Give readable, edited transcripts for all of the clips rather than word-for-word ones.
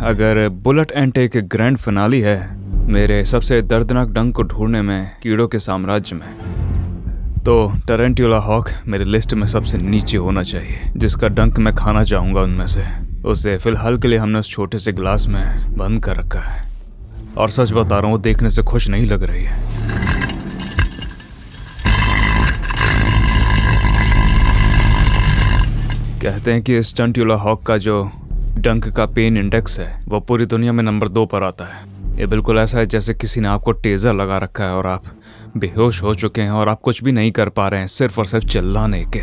अगर बुलेट एंट एक grand finale है मेरे सबसे दर्दनाक डंक को ढूंढने में कीड़ों के साम्राज्य में, तो टरेंट्यूला हॉक मेरी लिस्ट में सबसे नीचे होना चाहिए। जिसका डंक मैं खाना चाहूँगा उनमें से, उसे फिलहाल के लिए हमने उस छोटे से गिलास में बंद कर रखा है। और सच बता रहा हूँ, वो देखने से खुश नहीं लग रही है। कहते हैं कि स्टंट्यूला हॉक का जो डंक का पेन इंडेक्स है वो पूरी दुनिया में नंबर 2 पर आता है। ये बिल्कुल ऐसा है जैसे किसी ने आपको टेजर लगा रखा है और आप बेहोश हो चुके हैं और आप कुछ भी नहीं कर पा रहे हैं सिर्फ और सिर्फ चिल्लाने के।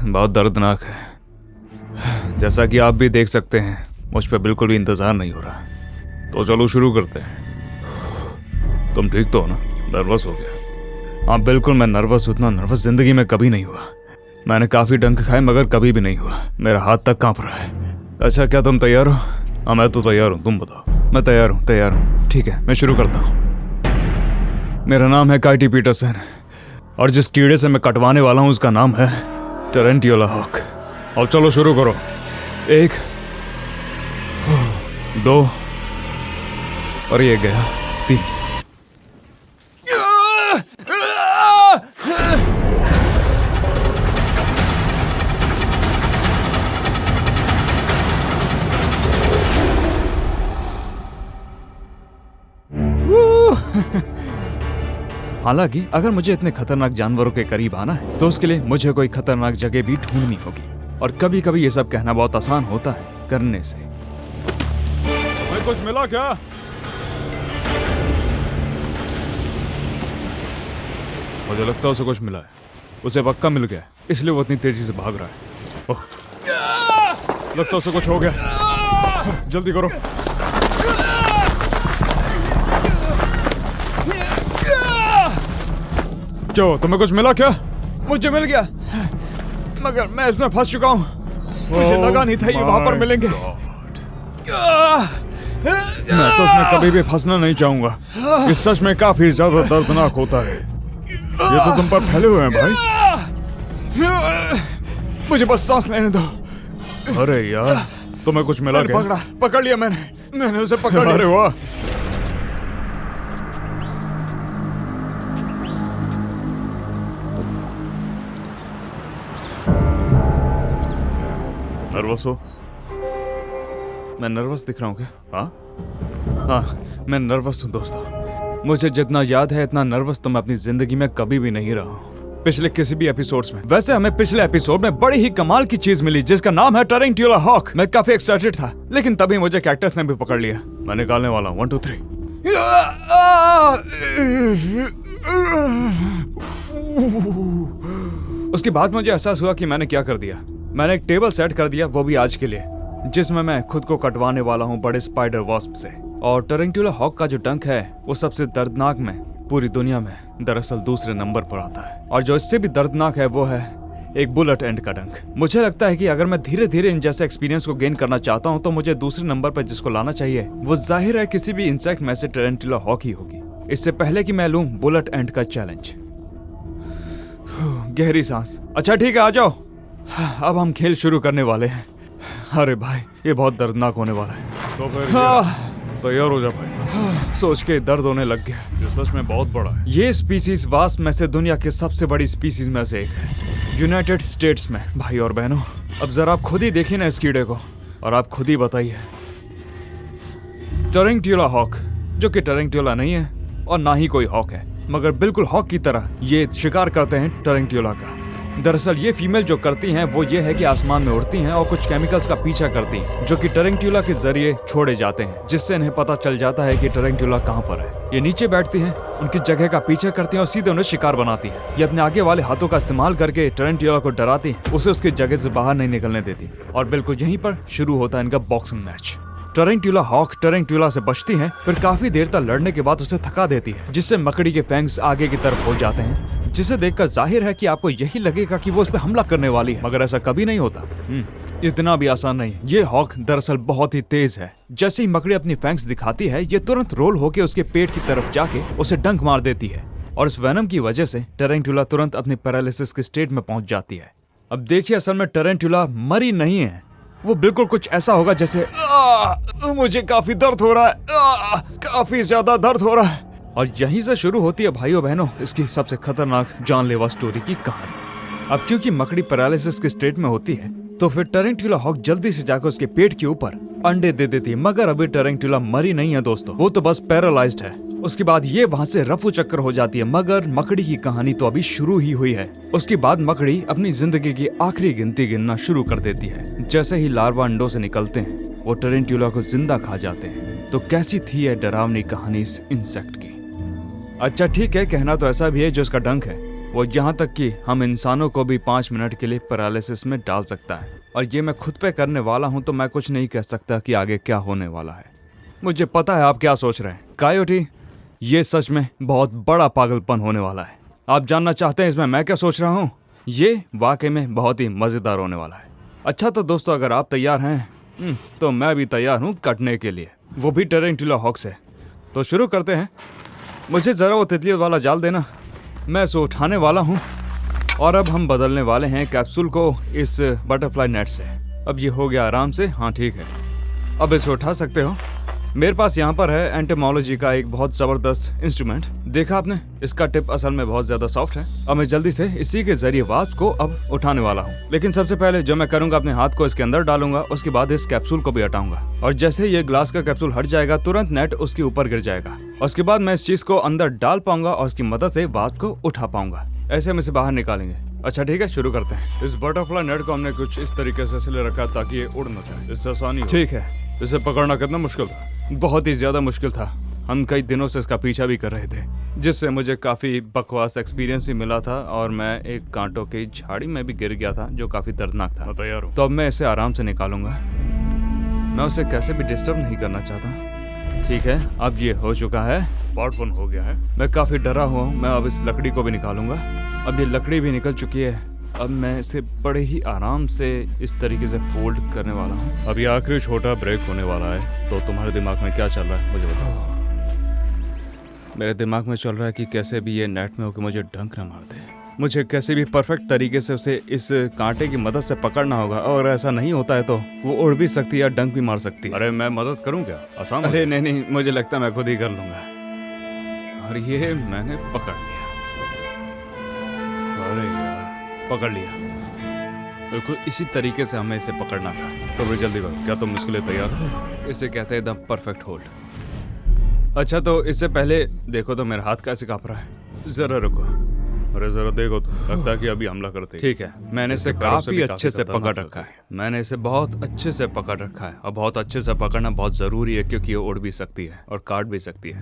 बहुत दर्दनाक है। जैसा कि आप भी देख सकते हैं, मुझ पर बिल्कुल भी इंतज़ार नहीं हो रहा। तो चलो शुरू करते हैं। तुम ठीक तो हो ना? नर्वस हो गया? हाँ बिल्कुल, मैं नर्वस। उतना नर्वस ज़िंदगी में कभी नहीं हुआ। मैंने काफ़ी डंक खाए मगर कभी भी नहीं हुआ। मेरा हाथ तक काँप रहा है। अच्छा, क्या तुम तैयार हो? हाँ मैं तो तैयार हूँ, तुम बताओ। मैं तैयार हूँ। ठीक है, मैं शुरू करता हूँ। मेरा नाम है काइटी पीटरसन और जिस कीड़े से मैं कटवाने वाला हूँ उसका नाम है टरेंट्यूला हॉक। अब चलो शुरू करो। 1 2 और ये गया 3। हालांकि अगर मुझे इतने खतरनाक जानवरों के करीब आना है तो उसके लिए मुझे कोई खतरनाक जगह भी ढूंढनी होगी। और कभी कभी ये सब कहना बहुत आसान होता है करने से। मैं कुछ मिला क्या? मुझे लगता है उसे कुछ मिला है। उसे पक्का मिल गया, इसलिए वो इतनी तेजी से भाग रहा है। ओह, लगता है उसे कुछ हो गया। जल्दी करो। क्यों, तुम्हें कुछ मिला क्या? मुझे मिल गया मगर मैं इसमें फंस चुका हूँ। मुझे लगा नहीं था ये वहां पर मिलेंगे। मैं तो उसमें कभी भी फंसना नहीं चाहूंगा। ये सच में काफी ज्यादा दर्दनाक होता है। ये तो तुम पर फैले हुए हैं भाई। मुझे बस सांस लेने दो। अरे यार, तुम्हें कुछ मिला क्या? पकड़ लिया मैंने उसे पकड़ लिया। अरे वाह। नर्वस हो? मैं नर्वस दिख रहा हूँ क्या? हाँ, मैं नर्वस हूँ दोस्तों। मुझे जितना याद है इतना नर्वस तो मैं अपनी जिंदगी में कभी भी नहीं रहा हूँ, पिछले किसी भी एपिसोड्स में। वैसे हमें पिछले एपिसोड में बड़ी ही कमाल की चीज मिली जिसका नाम है टरेंट्यूला हॉक। मैं काफी एक्साइटेड था, लेकिन तभी मुझे कैक्टस ने भी पकड़ लिया। मैं निकालने वाला हूँ 1 2 3। उसके बाद मुझे एहसास हुआ कि मैंने क्या कर दिया। मैंने एक टेबल सेट कर दिया, वो भी आज के लिए, जिसमें मैं खुद को कटवाने वाला हूँ बड़े स्पाइडर वास्प से। और टरेंट्यूला हॉक का जो डंक है वो सबसे दर्दनाक में पूरी दुनिया में दरअसल दूसरे नंबर पर आता है। और जो इससे भी दर्दनाक है वो है एक बुलेट एंड का डंक। मुझे लगता है कि अगर मैं धीरे धीरे इन जैसे एक्सपीरियंस को गेन करना चाहता हूँ तो मुझे दूसरे नंबर पर जिसको लाना चाहिए वो जाहिर है किसी भी इंसेक्ट में से टरेंट्यूला हॉक ही होगी। इससे पहले कि मैं लूँ बुलेट एंड का चैलेंज। गहरी सांस। अच्छा ठीक है, आ जाओ। अब हम खेल शुरू करने वाले हैं। अरे भाई, ये बहुत दर्दनाक होने वाला है। तो फिर तैयार हो जा भाई। सोच के दर्द होने लग गया। ये सच में बहुत बड़ा है। ये स्पीसीज वास्प में से दुनिया की सबसे बड़ी स्पीसीज में से एक है, यूनाइटेड स्टेट्स में। भाई और बहनों, अब जरा आप खुद ही देखिए ना इस कीड़े को और आप खुद ही बताइए। टरेंट्यूला हॉक, जो कि टरेंट्यूला नहीं है और ना ही कोई हॉक है, मगर बिल्कुल हॉक की तरह ये शिकार करते हैं टरेंट्यूला का। दरअसल ये फीमेल जो करती हैं वो ये है कि आसमान में उड़ती हैं और कुछ केमिकल्स का पीछा करती हैं जो कि टरेंट्यूला के जरिए छोड़े जाते हैं, जिससे इन्हें पता चल जाता है कि टरेंट्यूला कहाँ पर है। ये नीचे बैठती हैं, उनकी जगह का पीछा करती हैं और सीधे उन्हें शिकार बनाती हैं। ये अपने आगे वाले हाथों का इस्तेमाल करके टरेंट्यूला को डराती हैं, उसे उसकी जगह से बाहर नहीं निकलने देती। और बिल्कुल यहीं पर शुरू होता है इनका बॉक्सिंग मैच। टरेंट्यूला हॉक टरेंट्यूला से बचती है, फिर काफी देर तक लड़ने के बाद उसे थका देती है, जिससे मकड़ी के फैंग्स आगे की तरफ हो जाते हैं, जिसे देखकर जाहिर है कि आपको यही लगेगा कि वो उस पर हमला करने वाली है, मगर ऐसा कभी नहीं होता। इतना भी आसान नहीं। ये हॉक दरअसल बहुत ही तेज है। जैसे ही मकड़ी अपनी फैंग्स दिखाती है, ये तुरंत रोल होकर उसके पेट की तरफ जाके उसे डंक मार देती है और इस वेनम की वजह से टरेंट्यूला तुरंत अपनी पैरालिसिस के स्टेट में पहुंच जाती है। अब देखिए, असल में टरेंट्यूला मरी नहीं है, वो बिल्कुल कुछ ऐसा होगा जैसे मुझे काफी दर्द हो रहा है, काफी ज्यादा दर्द हो रहा है। और यहीं से शुरू होती है भाइयों बहनों इसकी सबसे खतरनाक जानलेवा स्टोरी की कहानी। अब क्योंकि मकड़ी पैरालिसिस के स्टेट में होती है तो फिर टरेंटुला हॉक जल्दी से जाकर उसके पेट के ऊपर अंडे दे देती है। मगर अभी टरेंटुला मरी नहीं है दोस्तों, वो तो बस पैरालाइज्ड है। उसके बाद ये वहाँ से रफू चक्कर हो जाती है। मगर मकड़ी की कहानी तो अभी शुरू ही हुई है। उसके बाद मकड़ी अपनी जिंदगी की आखिरी गिनती गिनना शुरू कर देती है। जैसे ही लार्वा अंडों से निकलते हैं वो टरेंटुला को जिंदा खा जाते हैं। तो कैसी थी यह डरावनी कहानी इस इंसेक्ट की? अच्छा ठीक है, कहना तो ऐसा भी है जो इसका डंक है वो यहाँ तक कि हम इंसानों को भी 5 मिनट के लिए पैरालिसिस में डाल सकता है। और ये मैं खुद पे करने वाला हूँ तो मैं कुछ नहीं कह सकता कि आगे क्या होने वाला है। मुझे पता है आप क्या सोच रहे हैं, कायोटी ये सच में बहुत बड़ा पागलपन होने वाला है। आप जानना चाहते हैं इसमें मैं क्या सोच रहा हूँ? ये वाकई में बहुत ही मजेदार होने वाला है। अच्छा तो दोस्तों अगर आप तैयार हैं तो मैं भी तैयार हूँ कटने के लिए, वो भी टरेंटुला हॉक से। तो शुरू करते हैं। मुझे जरा वो तितली वाला जाल देना, मैं इसे उठाने वाला हूँ। और अब हम बदलने वाले हैं कैप्सूल को इस बटरफ्लाई नेट से। अब ये हो गया आराम से, हाँ ठीक है, अब इसे उठा सकते हो। मेरे पास यहाँ पर है एंटोमोलॉजी का एक बहुत जबरदस्त इंस्ट्रूमेंट, देखा आपने? इसका टिप असल में बहुत ज्यादा सॉफ्ट है। अब मैं जल्दी से इसी के जरिए वास्प को अब उठाने वाला हूँ। लेकिन सबसे पहले जो मैं करूंगा अपने हाथ को इसके अंदर डालूंगा, उसके बाद इस कैप्सूल को भी हटाऊंगा। और जैसे ये ग्लास का कैप्सूल हट जाएगा तुरंत नेट उसके ऊपर गिर जाएगा। उसके बाद मैं इस चीज को अंदर डाल पाऊंगा और उसकी मदद से वास्प को उठा पाऊंगा। ऐसे हम इसे बाहर निकालेंगे। अच्छा ठीक है, शुरू करते हैं। इस बटरफ्लाई नेट को हमने कुछ इस तरीके से इसलिए रखा ताकि ये उड़ न जाए, इससे आसानी हो। ठीक है, इसे पकड़ना कितना मुश्किल था? बहुत ही ज्यादा मुश्किल था। हम कई दिनों से इसका पीछा भी कर रहे थे, जिससे मुझे काफी बकवास एक्सपीरियंस भी मिला था। और मैं एक कांटों की झाड़ी में भी गिर गया था जो काफी दर्दनाक था। तैयार हूँ। तो अब मैं इसे आराम से निकालूंगा। मैं उसे कैसे भी डिस्टर्ब नहीं करना चाहता। ठीक है, अब ये हो चुका है, पार्ट 1 हो गया है। मैं काफी डरा हुआ हूँ। मैं अब इस लकड़ी को भी निकालूंगा। अब ये लकड़ी भी निकल चुकी है। अब मैं इसे बड़े ही आराम से इस तरीके से फोल्ड करने वाला हूँ। अब ये आखिरी छोटा ब्रेक होने वाला है। तो तुम्हारे दिमाग में क्या चल रहा है मुझे बताओ? मेरे दिमाग में चल रहा है कि कैसे भी ये नेट में होकर मुझे डंक न मार दे। मुझे कैसे भी परफेक्ट तरीके से उसे इस कांटे की मदद से पकड़ना होगा। और ऐसा नहीं होता है तो वो उड़ भी सकती है या डंक भी मार सकती है। अरे मैं मदद करूँ क्या? आसान? अरे नहीं, मुझे लगता है मैं खुद ही कर लूंगा। और ये मैंने पकड़ लिया। अरे यार, पकड़ लिया। बिल्कुल इसी तरीके से हमें इसे पकड़ना था। तो भी जल्दी करो, क्या तुम इसके लिए तैयार हो? इसे कहते हैं द परफेक्ट होल्ड। अच्छा तो इससे पहले देखो तो मेरा हाथ कैसे कांप रहा है। जरा रुको। अरे जरा देखो तो, लगता है कि अभी हमला करते। ठीक है, मैंने इसे काफी अच्छे से पकड़ रखा है। मैंने इसे बहुत अच्छे से पकड़ रखा है। और बहुत अच्छे से पकड़ना बहुत जरूरी है क्योंकि ये उड़ भी सकती है और काट भी सकती है।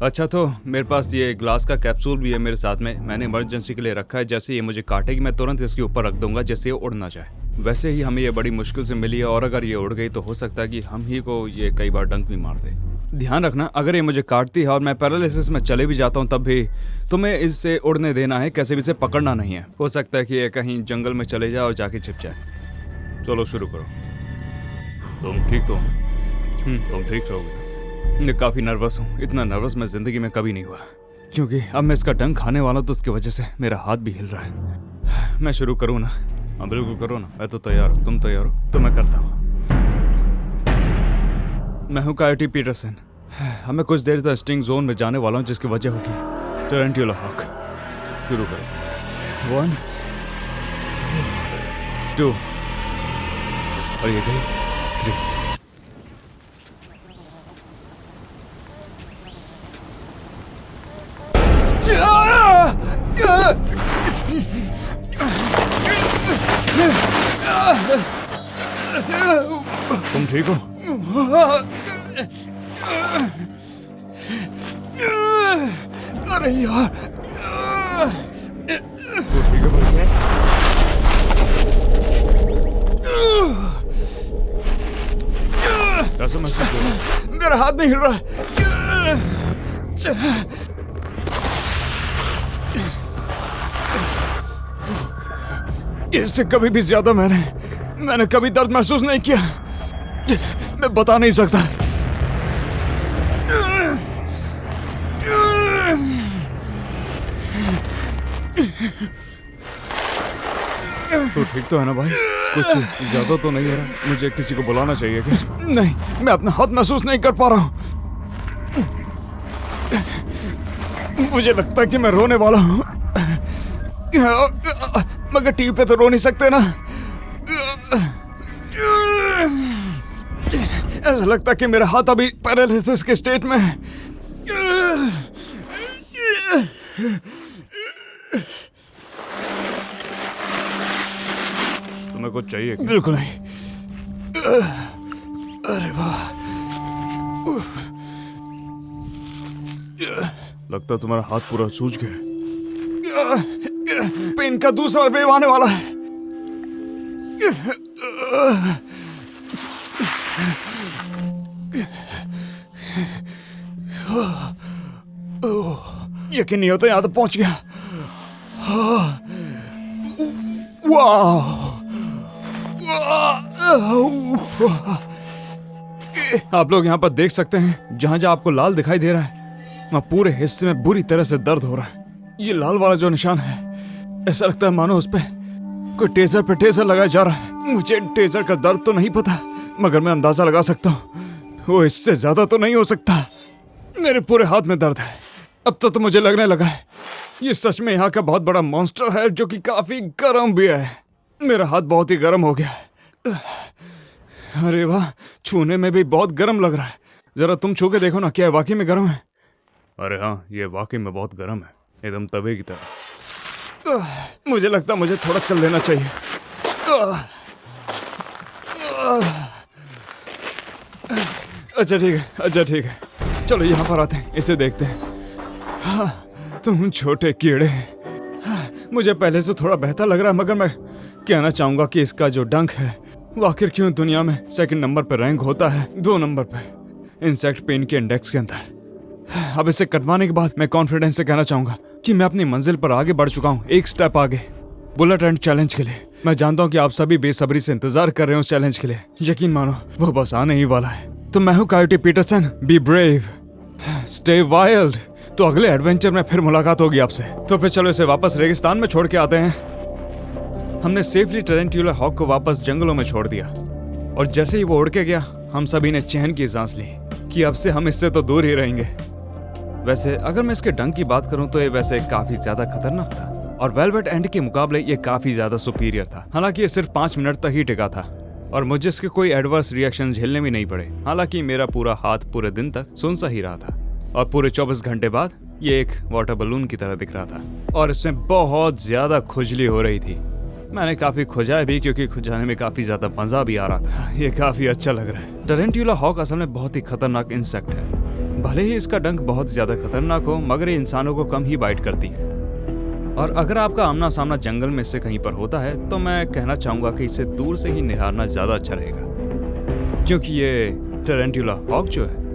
अच्छा तो मेरे पास ये ग्लास का कैप्सूल भी है मेरे साथ में। मैंने इमरजेंसी के लिए रखा है। जैसे ये मुझे काटेगी मैं तुरंत इसके ऊपर रख दूंगा जैसे ये उड़ ना जाए। वैसे ही हमें ये बड़ी मुश्किल से मिली है और अगर ये उड़ गई तो हो सकता है कि हम ही को ये कई बार डंक भी मार दे। ध्यान रखना, अगर ये मुझे काटती है और मैं पैरालिसिस में चले भी जाता हूँ तब भी तुम्हें इससे उड़ने देना है, कैसे भी इसे पकड़ना नहीं है। हो सकता है कि ये कहीं जंगल में चले जाए और जाके छिप जाए। चलो शुरू करो। तुम ठीक तो? तुम ठीक रहोगे? मैं काफी नर्वस हूँ। इतना नर्वस मैं जिंदगी में कभी नहीं हुआ। क्योंकि अब मैं इसका डंक खाने वाला हूँ तो उसकी वजह से मेरा हाथ भी हिल रहा है। मैं शुरू करूँ ना? हाँ बिल्कुल करो ना, मैं तो तैयार हूँ। तुम तैयार हो? तो मैं करता हूँ। मैं हूँ कायोटी पीटरसन। हमें कुछ देर तक स्टिंग जोन में जाने वाला हूँ जिसकी वजह होगी टरेंटुला हॉक। शुरू करो। 1 2 और ये गई 3। तुम ठीक हो? अरे यार, तो ठीक है भाई? कैसा महसूस हो रहा है? मेरा हाथ नहीं हिल रहा है। इससे कभी भी ज्यादा मैंने कभी दर्द महसूस नहीं किया। मैं बता नहीं सकता। तो ठीक तो है ना भाई? कुछ ज्यादा तो नहीं हो रहा? मुझे किसी को बुलाना चाहिए क्या? नहीं, मैं अपना हाथ महसूस नहीं कर पा रहा हूँ। मुझे लगता है कि मैं रोने वाला हूँ, मगर टीवी पे तो रो नहीं सकते ना। ऐसा लगता है कि मेरा हाथ अभी पैरालिसिस के स्टेट में है। तुम्हें कुछ चाहिए क्या? बिल्कुल नहीं। अरे वाह, लगता है तुम्हारा हाथ पूरा सूज गया। पेन का दूसरा वेव आने वाला है। यकीन नहीं होता यहाँ तो पहुंच गया। वाह, आप लोग यहाँ पर देख सकते हैं, जहां जहां आपको लाल दिखाई दे रहा है वहाँ पूरे हिस्से में बुरी तरह से दर्द हो रहा है। ये लाल वाला जो निशान है, ऐसा लगता है मानो उस पे कोई टेजर पे टेजर लगाया जा रहा है। मुझे टेजर का दर्द तो नहीं पता, मगर मैं अंदाजा लगा सकता हूँ वो इससे ज्यादा तो नहीं हो सकता। मेरे पूरे हाथ में दर्द है। अब तो मुझे लगने लगा है ये सच में यहाँ का बहुत बड़ा मॉन्स्टर है, जो कि काफी गर्म भी है। मेरा हाथ बहुत ही गर्म हो गया है। अरे वाह, छूने में भी बहुत गर्म लग रहा है। जरा तुम छू के देखो ना, क्या वाकई में गर्म है? अरे हाँ, ये वाकई में बहुत गर्म है, एकदम तवे की तरह। मुझे लगता है मुझे थोड़ा चल लेना चाहिए। अच्छा ठीक है, अच्छा ठीक है, चलो यहाँ पर आते हैं, इसे देखते हैं। हाँ, तुम छोटे कीड़े। मुझे पहले से थोड़ा बेहतर लग रहा है, मगर मैं कहना चाहूंगा कि इसका जो डंक है वो आखिर क्यों दुनिया में सेकंड नंबर पर रैंक होता है, 2 नंबर पे इंसेक्ट पेन के इंडेक्स के अंदर। अब इसे कटवाने के बाद मैं कॉन्फिडेंस से कहना चाहूंगा कि मैं अपनी मंजिल पर आगे बढ़ चुका हूँ, एक स्टेप आगे, बुलेट एंड चैलेंज के लिए। मैं जानता हूँ कि आप सभी बेसब्री से इंतजार कर रहे हो उस चैलेंज के लिए। यकीन मानो वो बस आने ही वाला है। तो मैं हूँ Coyote Peterson. Be brave, stay wild. तो अगले एडवेंचर में फिर मुलाकात होगी आपसे। तो फिर चलो इसे वापस रेगिस्तान में छोड़ के आते हैं। हमने सेफली टरेंट्यूला हॉक को वापस जंगलों में छोड़ दिया, और जैसे ही वो उड़ के गया, हम सभी ने चैन की सांस ली कि अब से हम इससे तो दूर ही रहेंगे। वैसे अगर मैं इसके डंक की बात करूं तो ये वैसे काफी ज्यादा खतरनाक था, और वेलवेट एंड के मुकाबले ये काफी ज्यादा सुपीरियर था। हालांकि ये सिर्फ 5 मिनट तक ही टिका था, और मुझे इसके कोई एडवर्स रिएक्शन झेलने भी नहीं पड़े। हालांकि मेरा पूरा हाथ पूरे दिन तक सुन सा ही रहा था, और पूरे 24 घंटे बाद ये एक वाटर बलून की तरह दिख रहा था, और इसमें बहुत ज्यादा खुजली हो रही थी। मैंने काफी खुजाया भी, क्योंकि खुजाने में काफी ज्यादा मजा भी आ रहा था। ये काफी अच्छा लग रहा है। टरेंट्यूला हॉक असल में बहुत ही खतरनाक इंसेक्ट है। भले ही इसका डंक बहुत ज्यादा खतरनाक हो, मगर ये इंसानों को कम ही बाइट करती है। और अगर आपका आमना सामना जंगल में इससे कहीं पर होता है, तो मैं कहना चाहूंगा कि इसे दूर से ही निहारना ज्यादा अच्छा रहेगा, क्योंकि ये टरेंट्यूला हॉक जो है